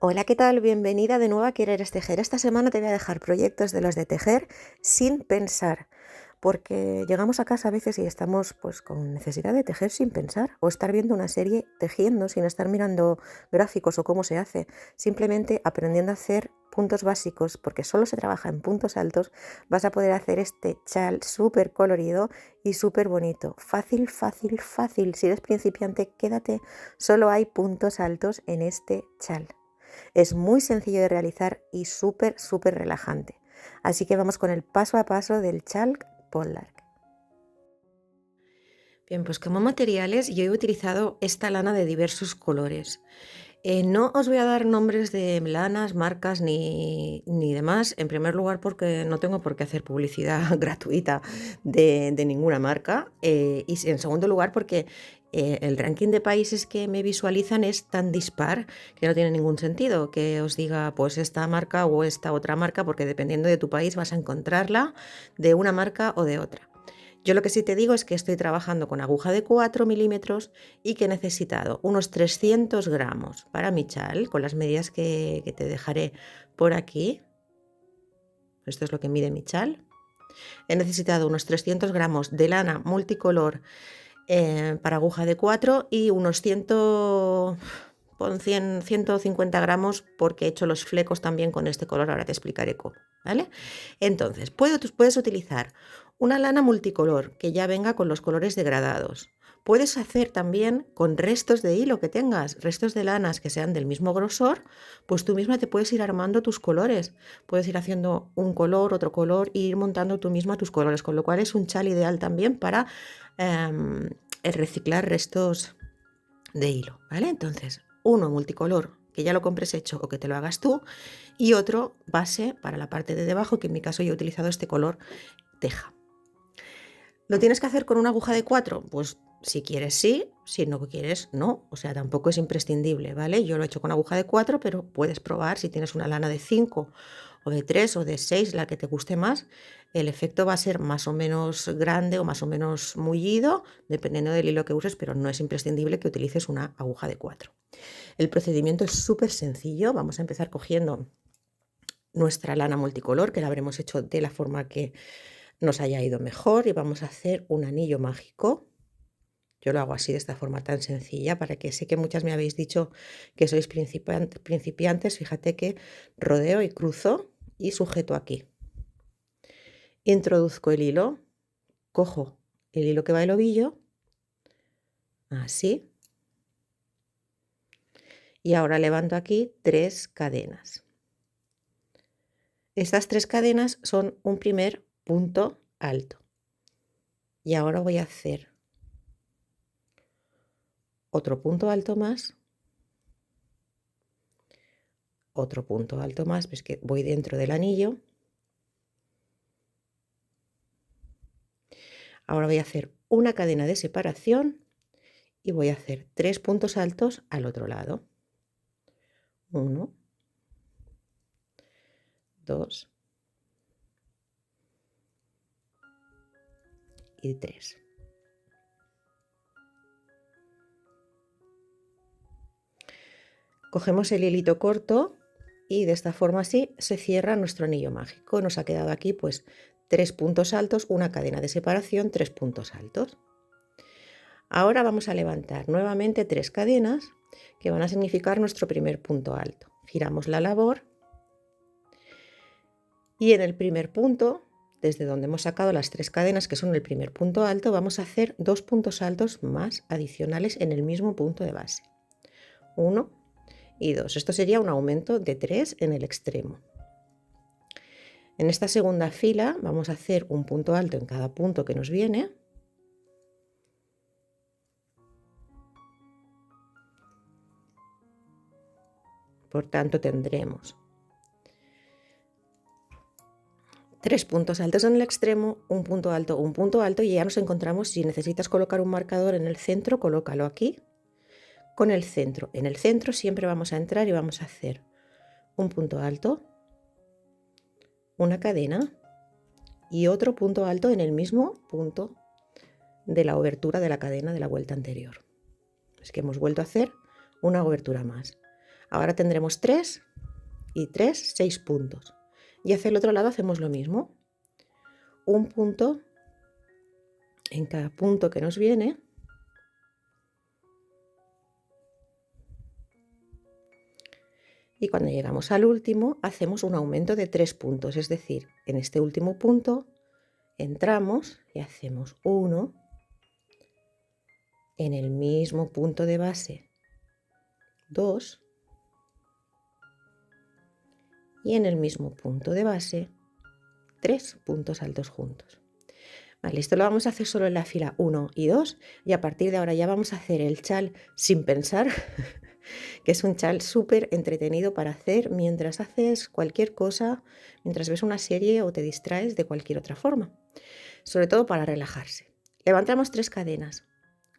Hola, ¿qué tal? Bienvenida de nuevo a Querer Tejer. Esta semana te voy a dejar proyectos de los de tejer sin pensar, porque llegamos a casa a veces y estamos pues con necesidad de tejer sin pensar o estar viendo una serie tejiendo sin estar mirando gráficos o cómo se hace, simplemente aprendiendo a hacer puntos básicos, porque solo se trabaja en puntos altos, vas a poder hacer este chal súper colorido y súper bonito. Fácil, fácil, fácil. Si eres principiante, quédate, solo hay puntos altos en este chal. Es muy sencillo de realizar y súper, súper relajante. Así que vamos con el paso a paso del chal Pollark. Bien, pues como materiales yo he utilizado esta lana de diversos colores. No os voy a dar nombres de lanas, marcas ni demás. En primer lugar porque no tengo por qué hacer publicidad gratuita de ninguna marca. Y en segundo lugar porque el ranking de países que me visualizan es tan dispar que no tiene ningún sentido que os diga pues esta marca o esta otra marca, porque dependiendo de tu país vas a encontrarla de una marca o de otra. Yo lo que sí te digo es que estoy trabajando con aguja de 4 milímetros y que he necesitado unos 300 gramos para mi chal, con las medidas que te dejaré por aquí. Esto es lo que mide mi chal. He necesitado unos 300 gramos de lana multicolor para aguja de 4 y unos 150 gramos porque he hecho los flecos también con este color, ahora te explicaré cómo, ¿vale? Entonces, puedes utilizar una lana multicolor que ya venga con los colores degradados. Puedes hacer también con restos de hilo que tengas, restos de lanas que sean del mismo grosor, pues tú misma te puedes ir armando tus colores. Puedes ir haciendo un color, otro color e ir montando tú misma tus colores, con lo cual es un chal ideal también para reciclar restos de hilo, ¿vale? Entonces, uno multicolor, que ya lo compres hecho o que te lo hagas tú, y otro base para la parte de debajo, que en mi caso yo he utilizado este color teja. ¿Lo tienes que hacer con una aguja de 4? Pues si quieres sí, si no quieres no, o sea, tampoco es imprescindible, ¿vale? Yo lo he hecho con aguja de 4, pero puedes probar si tienes una lana de 5 o de 3 o de 6, la que te guste más. El efecto va a ser más o menos grande o más o menos mullido, dependiendo del hilo que uses, pero no es imprescindible que utilices una aguja de 4. El procedimiento es súper sencillo. Vamos a empezar cogiendo nuestra lana multicolor, que la habremos hecho de la forma que nos haya ido mejor, y vamos a hacer un anillo mágico. Yo lo hago así, de esta forma tan sencilla, para que sé que muchas me habéis dicho que sois principiantes. Fíjate que rodeo y cruzo y sujeto aquí. Introduzco el hilo, cojo el hilo que va el ovillo, así, y ahora levanto aquí 3 cadenas. Estas 3 cadenas son un primer punto alto. Y ahora voy a hacer otro punto alto más, otro punto alto más, ves que voy dentro del anillo. Ahora voy a hacer una cadena de separación y voy a hacer 3 puntos altos al otro lado. 1, 2 y 3. Cogemos el hilito corto y de esta forma así se cierra nuestro anillo mágico. Nos ha quedado aquí pues 3 puntos altos, una cadena de separación, 3 puntos altos. Ahora vamos a levantar nuevamente 3 cadenas que van a significar nuestro primer punto alto. Giramos la labor y en el primer punto, desde donde hemos sacado las 3 cadenas que son el primer punto alto, vamos a hacer 2 puntos altos más adicionales en el mismo punto de base. 1 y 2. Esto sería un aumento de 3 en el extremo. En esta segunda fila vamos a hacer un punto alto en cada punto que nos viene. Por tanto, tendremos 3 puntos altos en el extremo, un punto alto, y ya nos encontramos. Si necesitas colocar un marcador en el centro, colócalo aquí con el centro. En el centro siempre vamos a entrar y vamos a hacer un punto alto, una cadena y otro punto alto en el mismo punto de la obertura de la cadena de la vuelta anterior. Es que hemos vuelto a hacer una obertura más. Ahora tendremos 3 y 3, 6 puntos. Y hacia el otro lado hacemos lo mismo. Un punto en cada punto que nos viene. Y cuando llegamos al último, hacemos un aumento de 3 puntos. Es decir, en este último punto entramos y hacemos 1 en el mismo punto de base, 2 y en el mismo punto de base, 3 puntos altos juntos. Vale, esto lo vamos a hacer solo en la fila 1 y 2 y a partir de ahora ya vamos a hacer el chal sin pensar, que es un chal súper entretenido para hacer mientras haces cualquier cosa, mientras ves una serie o te distraes de cualquier otra forma, sobre todo para relajarse. Levantamos 3 cadenas,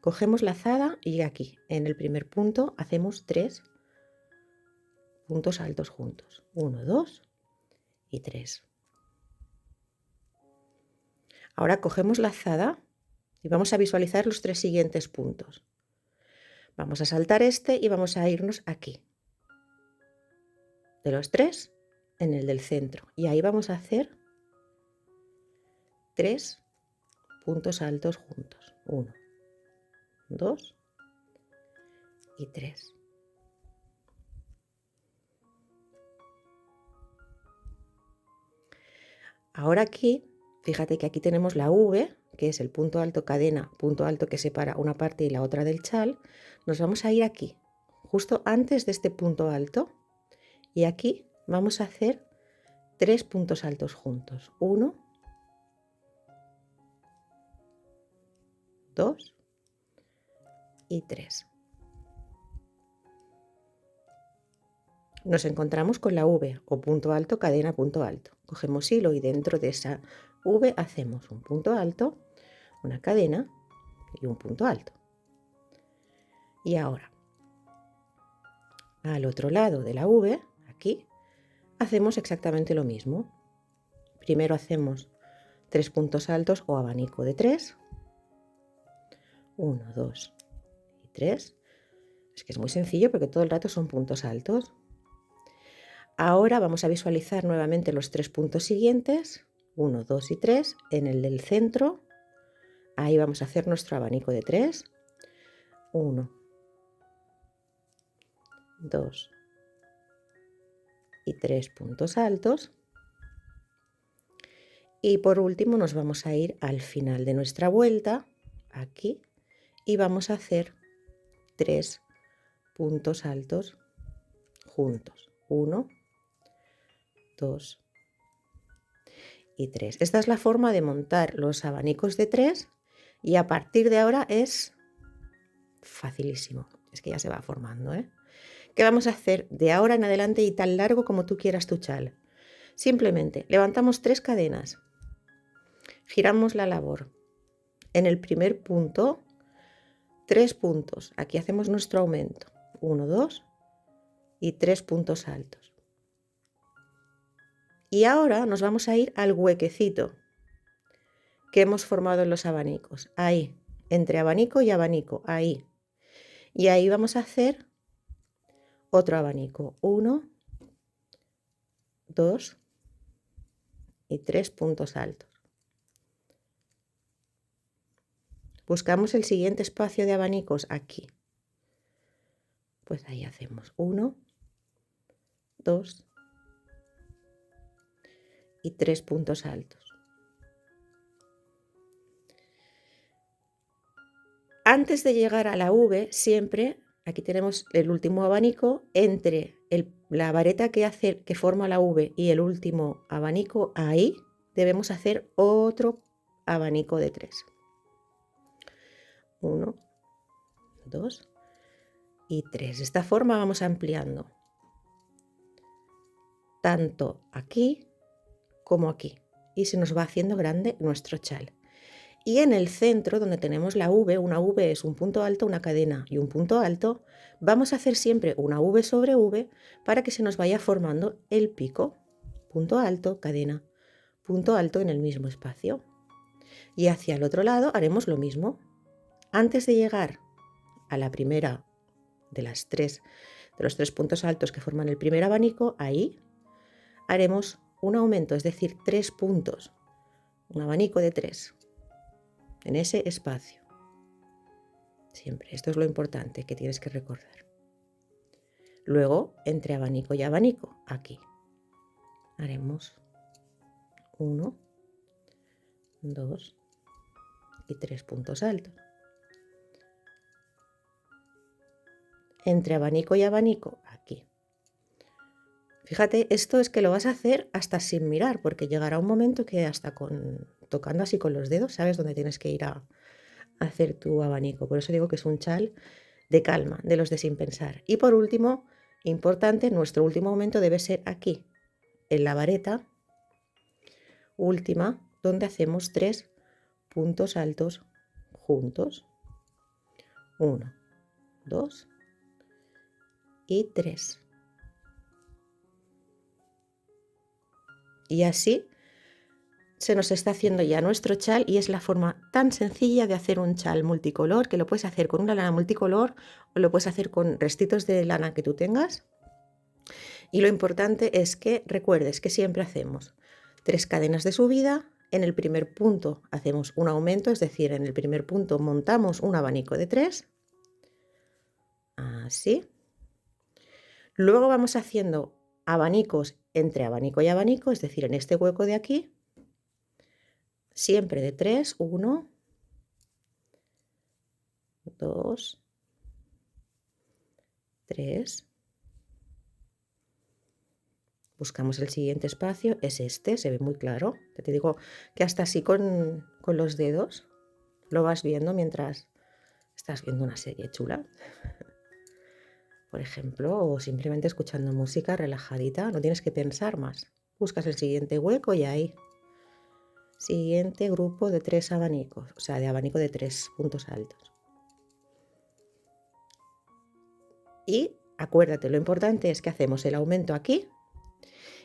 cogemos lazada y aquí, en el primer punto, hacemos 3 puntos altos juntos, 1, 2 y 3. Ahora cogemos lazada y vamos a visualizar los 3 siguientes puntos. Vamos a saltar este y vamos a irnos aquí. De los 3, en el del centro. Y ahí vamos a hacer 3 puntos altos juntos. 1, 2 y 3. Ahora aquí, fíjate que aquí tenemos la V, que es el punto alto cadena, punto alto que separa una parte y la otra del chal. Nos vamos a ir aquí, justo antes de este punto alto. Y aquí vamos a hacer 3 puntos altos juntos. 1, 2 y 3. Nos encontramos con la V o punto alto, cadena, punto alto. Cogemos hilo y dentro de esa V hacemos un punto alto, una cadena y un punto alto. Y ahora, al otro lado de la V, aquí, hacemos exactamente lo mismo. Primero hacemos 3 puntos altos o abanico de 3. 1, 2 y 3. Es que es muy sencillo porque todo el rato son puntos altos. Ahora vamos a visualizar nuevamente los 3 puntos siguientes, 1, 2 y 3, en el del centro. Ahí vamos a hacer nuestro abanico de 3. 1, 2 y 3 puntos altos. Y por último nos vamos a ir al final de nuestra vuelta, aquí, y vamos a hacer 3 puntos altos juntos. 1, 2 y 3. Esta es la forma de montar los abanicos de 3 y a partir de ahora es facilísimo. Es que ya se va formando, ¿eh? ¿Qué vamos a hacer de ahora en adelante y tan largo como tú quieras tu chal? Simplemente levantamos 3 cadenas, giramos la labor. En el primer punto, 3 puntos. Aquí hacemos nuestro aumento. 1, 2 y 3 puntos altos. Y ahora nos vamos a ir al huequecito que hemos formado en los abanicos. Ahí, entre abanico y abanico, ahí. Y ahí vamos a hacer otro abanico. 1, 2 y 3 puntos altos. Buscamos el siguiente espacio de abanicos aquí. Pues ahí hacemos 1, 2 y 3 puntos altos. Antes de llegar a la V, siempre, aquí tenemos el último abanico, entre la vareta que forma la V y el último abanico, ahí debemos hacer otro abanico de 3. 1, 2 y 3. De esta forma vamos ampliando tanto aquí como aquí y se nos va haciendo grande nuestro chal. Y en el centro, donde tenemos la V, una V es un punto alto, una cadena y un punto alto, vamos a hacer siempre una V sobre V para que se nos vaya formando el pico. Punto alto, cadena, punto alto en el mismo espacio. Y hacia el otro lado haremos lo mismo. Antes de llegar a la primera de las 3 de los 3 puntos altos que forman el primer abanico, ahí haremos un aumento, es decir, 3 puntos, un abanico de 3 en ese espacio. Siempre, esto es lo importante que tienes que recordar. Luego, entre abanico y abanico, aquí haremos 1, 2 y 3 puntos altos. Entre abanico y abanico, aquí. Fíjate, esto es que lo vas a hacer hasta sin mirar, porque llegará un momento que hasta tocando así con los dedos, sabes dónde tienes que ir a hacer tu abanico. Por eso digo que es un chal de calma, de los de sin pensar. Y por último, importante, nuestro último aumento debe ser aquí, en la vareta última, donde hacemos 3 puntos altos juntos. 1, 2 y 3. Y así se nos está haciendo ya nuestro chal y es la forma tan sencilla de hacer un chal multicolor, que lo puedes hacer con una lana multicolor o lo puedes hacer con restitos de lana que tú tengas. Y lo importante es que recuerdes que siempre hacemos 3 cadenas de subida. En el primer punto hacemos un aumento, es decir, en el primer punto montamos un abanico de 3. Así. Luego vamos haciendo abanicos entre abanico y abanico, es decir, en este hueco de aquí, siempre de 3, 1, 2, 3. Buscamos el siguiente espacio, es este, se ve muy claro. Te digo que hasta así con los dedos lo vas viendo mientras estás viendo una serie chula, por ejemplo, o simplemente escuchando música relajadita, no tienes que pensar más. Buscas el siguiente hueco y ahí. Siguiente grupo de 3 abanicos, o sea, de abanico de 3 puntos altos. Y acuérdate, lo importante es que hacemos el aumento aquí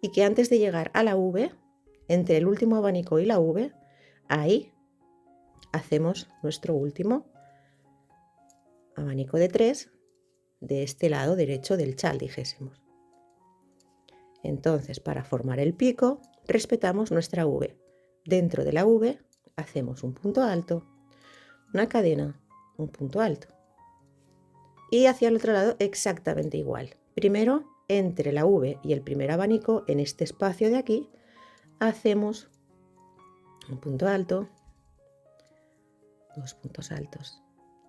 y que antes de llegar a la V, entre el último abanico y la V, ahí hacemos nuestro último abanico de 3 de este lado derecho del chal, dijésemos. Entonces, para formar el pico, respetamos nuestra V. Dentro de la V hacemos un punto alto, una cadena, un punto alto. Y hacia el otro lado exactamente igual. Primero, entre la V y el primer abanico, en este espacio de aquí, hacemos un punto alto, 2 puntos altos,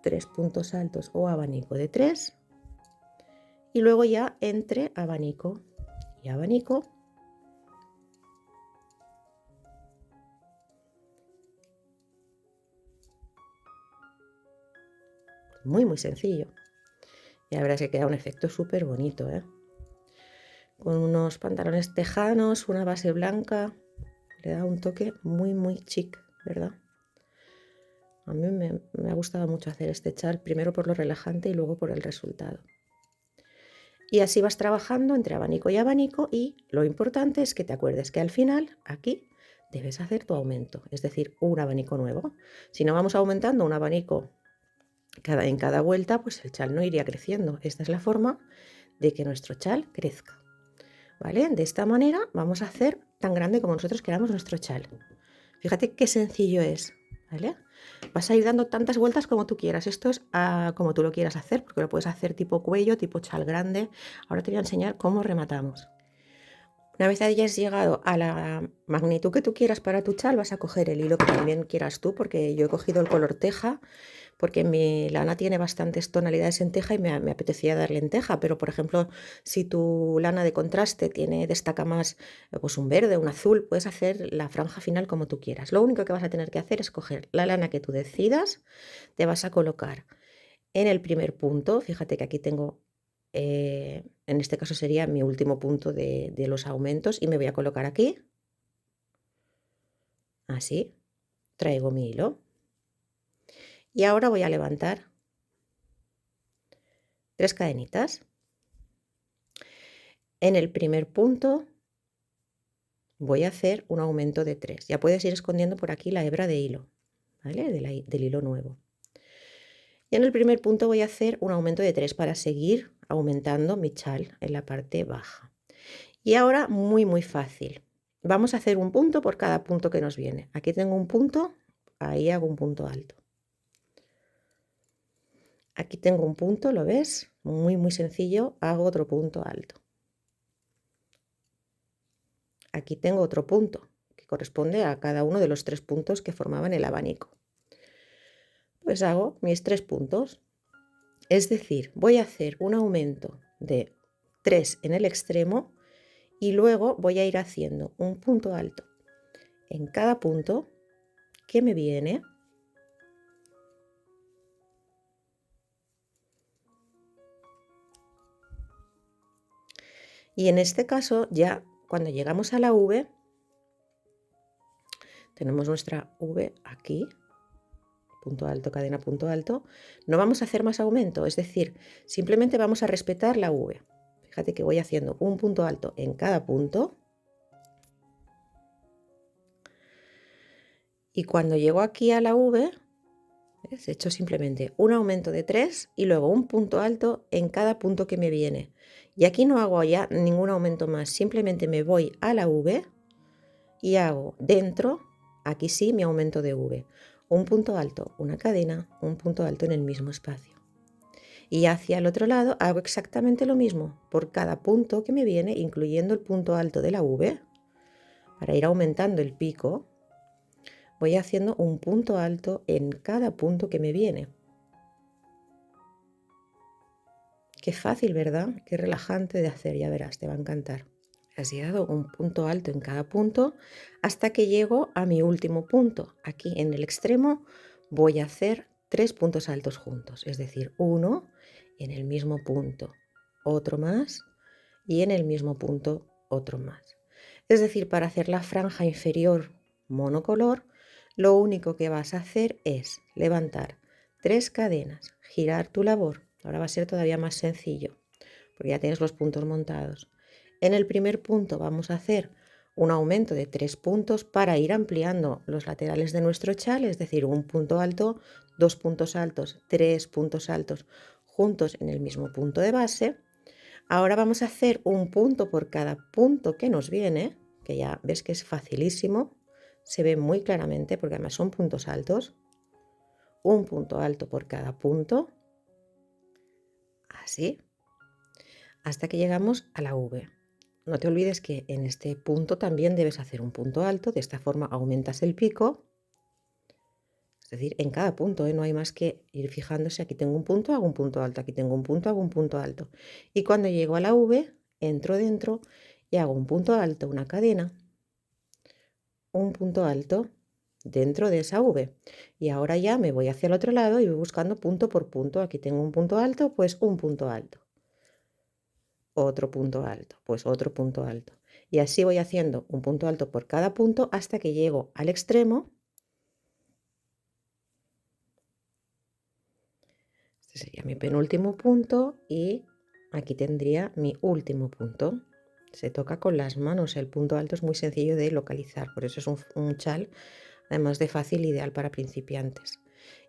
3 puntos altos o abanico de 3. Y luego ya entre abanico y abanico, muy sencillo. Y la verdad es que queda un efecto súper bonito, ¿eh? Con unos pantalones tejanos, una base blanca, le da un toque muy chic, ¿verdad? A mí me ha gustado mucho hacer este chal, primero por lo relajante y luego por el resultado. Y así vas trabajando entre abanico y abanico y lo importante es que te acuerdes que al final, aquí, debes hacer tu aumento, es decir, un abanico nuevo. Si no vamos aumentando un abanico en cada vuelta, pues el chal no iría creciendo. Esta es la forma de que nuestro chal crezca, ¿vale? De esta manera vamos a hacer tan grande como nosotros queramos nuestro chal. Fíjate qué sencillo es, ¿vale? Vas a ir dando tantas vueltas como tú quieras. Esto es como tú lo quieras hacer, porque lo puedes hacer tipo cuello, tipo chal grande. Ahora te voy a enseñar cómo rematamos. Una vez hayas llegado a la magnitud que tú quieras para tu chal, vas a coger el hilo que también quieras tú, porque yo he cogido el color teja, porque mi lana tiene bastantes tonalidades en teja y me apetecía darle en teja, pero por ejemplo, si tu lana de contraste destaca más pues un verde, un azul, puedes hacer la franja final como tú quieras. Lo único que vas a tener que hacer es coger la lana que tú decidas, te vas a colocar en el primer punto, fíjate que aquí tengo, en este caso sería mi último punto de los aumentos y me voy a colocar aquí, así, traigo mi hilo. Y ahora voy a levantar 3 cadenitas. En el primer punto voy a hacer un aumento de 3. Ya puedes ir escondiendo por aquí la hebra de hilo, ¿vale? Del hilo nuevo. Y en el primer punto voy a hacer un aumento de 3 para seguir aumentando mi chal en la parte baja. Y ahora muy fácil. Vamos a hacer un punto por cada punto que nos viene. Aquí tengo un punto, ahí hago un punto alto. Aquí tengo un punto, ¿lo ves? Muy sencillo, hago otro punto alto. Aquí tengo otro punto, que corresponde a cada uno de los 3 puntos que formaban el abanico. Pues hago mis 3 puntos. Es decir, voy a hacer un aumento de 3 en el extremo y luego voy a ir haciendo un punto alto en cada punto que me viene. Y en este caso, ya cuando llegamos a la V, tenemos nuestra V aquí, punto alto, cadena, punto alto, no vamos a hacer más aumento, es decir, simplemente vamos a respetar la V. Fíjate que voy haciendo un punto alto en cada punto. Y cuando llego aquí a la V, ¿ves? He hecho simplemente un aumento de 3 y luego un punto alto en cada punto que me viene. Y aquí no hago ya ningún aumento más, simplemente me voy a la V y hago dentro, aquí sí, mi aumento de V. Un punto alto, una cadena, un punto alto en el mismo espacio. Y hacia el otro lado hago exactamente lo mismo por cada punto que me viene, incluyendo el punto alto de la V. Para ir aumentando el pico, voy haciendo un punto alto en cada punto que me viene. Qué fácil, ¿verdad? Qué relajante de hacer, ya verás, te va a encantar. Has dado un punto alto en cada punto hasta que llego a mi último punto. Aquí en el extremo voy a hacer 3 puntos altos juntos, es decir, uno en el mismo punto, otro más y en el mismo punto otro más. Es decir, para hacer la franja inferior monocolor, lo único que vas a hacer es levantar 3 cadenas, girar tu labor. Ahora va a ser todavía más sencillo, porque ya tienes los puntos montados. En el primer punto vamos a hacer un aumento de 3 puntos para ir ampliando los laterales de nuestro chal, es decir, un punto alto, 2 puntos altos, 3 puntos altos juntos en el mismo punto de base. Ahora vamos a hacer un punto por cada punto que nos viene, que ya ves que es facilísimo, se ve muy claramente porque además son puntos altos. Un punto alto por cada punto, así, hasta que llegamos a la V. No te olvides que en este punto también debes hacer un punto alto, de esta forma aumentas el pico, es decir, en cada punto, no hay más que ir fijándose, aquí tengo un punto, hago un punto alto, aquí tengo un punto, hago un punto alto. Y cuando llego a la V, entro dentro y hago un punto alto, una cadena, un punto alto dentro de esa V. Y ahora ya me voy hacia el otro lado y voy buscando punto por punto. Aquí tengo un punto alto, pues un punto alto. Otro punto alto, pues otro punto alto. Y así voy haciendo un punto alto por cada punto hasta que llego al extremo. Este sería mi penúltimo punto y aquí tendría mi último punto. Se toca con las manos, el punto alto es muy sencillo de localizar, por eso es un chal además de fácil, ideal para principiantes.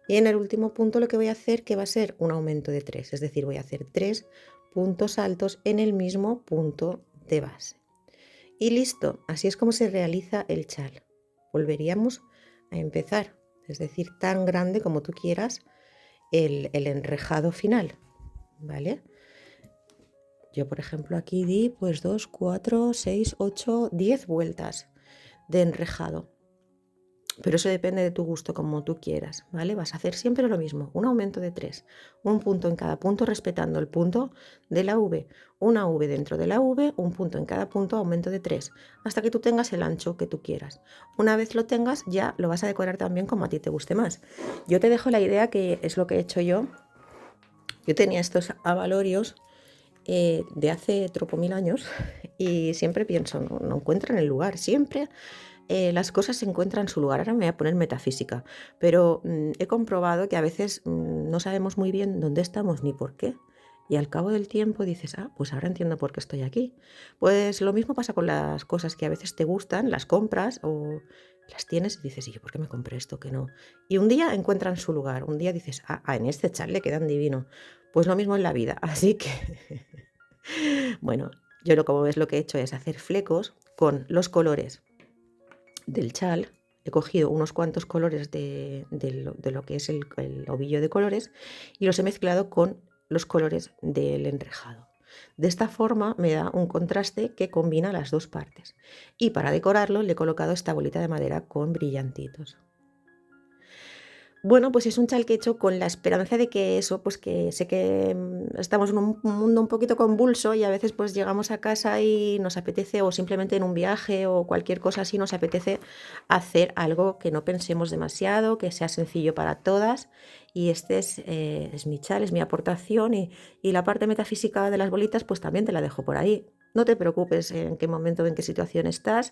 Y en el último punto lo que voy a hacer que va a ser un aumento de 3, es decir, voy a hacer 3 puntos altos en el mismo punto de base. Y listo, así es como se realiza el chal. Volveríamos a empezar, es decir, tan grande como tú quieras el enrejado final, ¿vale? Yo, por ejemplo, aquí di pues 2, 4, 6, 8, 10 vueltas de enrejado. Pero eso depende de tu gusto, como tú quieras, ¿vale? Vas a hacer siempre lo mismo, un aumento de 3, un punto en cada punto respetando el punto de la V, una V dentro de la V, un punto en cada punto, aumento de 3, hasta que tú tengas el ancho que tú quieras. Una vez lo tengas, ya lo vas a decorar también como a ti te guste más. Yo te dejo la idea que es lo que he hecho yo. Yo tenía estos abalorios de hace tropo mil años y siempre pienso, no encuentran el lugar, siempre las cosas se encuentran su lugar. Ahora me voy a poner metafísica, pero he comprobado que a veces no sabemos muy bien dónde estamos ni por qué. Y al cabo del tiempo dices, ah, pues ahora entiendo por qué estoy aquí. Pues lo mismo pasa con las cosas que a veces te gustan, las compras o las tienes y dices, ¿y yo por qué me compré esto que no? Y un día encuentran su lugar, un día dices, en este chat le quedan divino. Pues lo mismo en la vida. Así que, bueno, yo como ves lo que he hecho es hacer flecos con los colores del chal. He cogido unos cuantos colores de lo que es el ovillo de colores y los he mezclado con los colores del enrejado. De esta forma me da un contraste que combina las dos partes. Y para decorarlo le he colocado esta bolita de madera con brillantitos. Bueno, pues es un chal que he hecho con la esperanza de que eso, pues que sé que estamos en un mundo un poquito convulso y a veces pues llegamos a casa y nos apetece, o simplemente en un viaje o cualquier cosa así, nos apetece hacer algo que no pensemos demasiado, que sea sencillo para todas. Y este es mi chal, es mi aportación y la parte metafísica de las bolitas pues también te la dejo por ahí. No te preocupes en qué momento, en qué situación estás,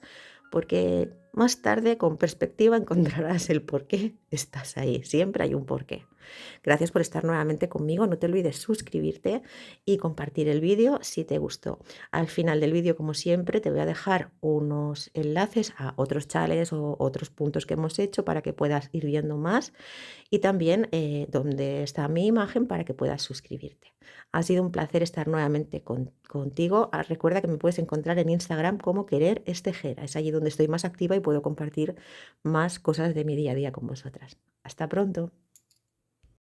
porque más tarde, con perspectiva, encontrarás el por qué estás ahí. Siempre hay un porqué. Gracias por estar nuevamente conmigo. No te olvides suscribirte y compartir el vídeo si te gustó. Al final del vídeo, como siempre, te voy a dejar unos enlaces a otros chales o otros puntos que hemos hecho para que puedas ir viendo más y también donde está mi imagen para que puedas suscribirte. Ha sido un placer estar nuevamente contigo. Recuerda que me puedes encontrar en Instagram como Querer es Tejer. Es allí donde estoy más activa y puedo compartir más cosas de mi día a día con vosotras. Hasta pronto.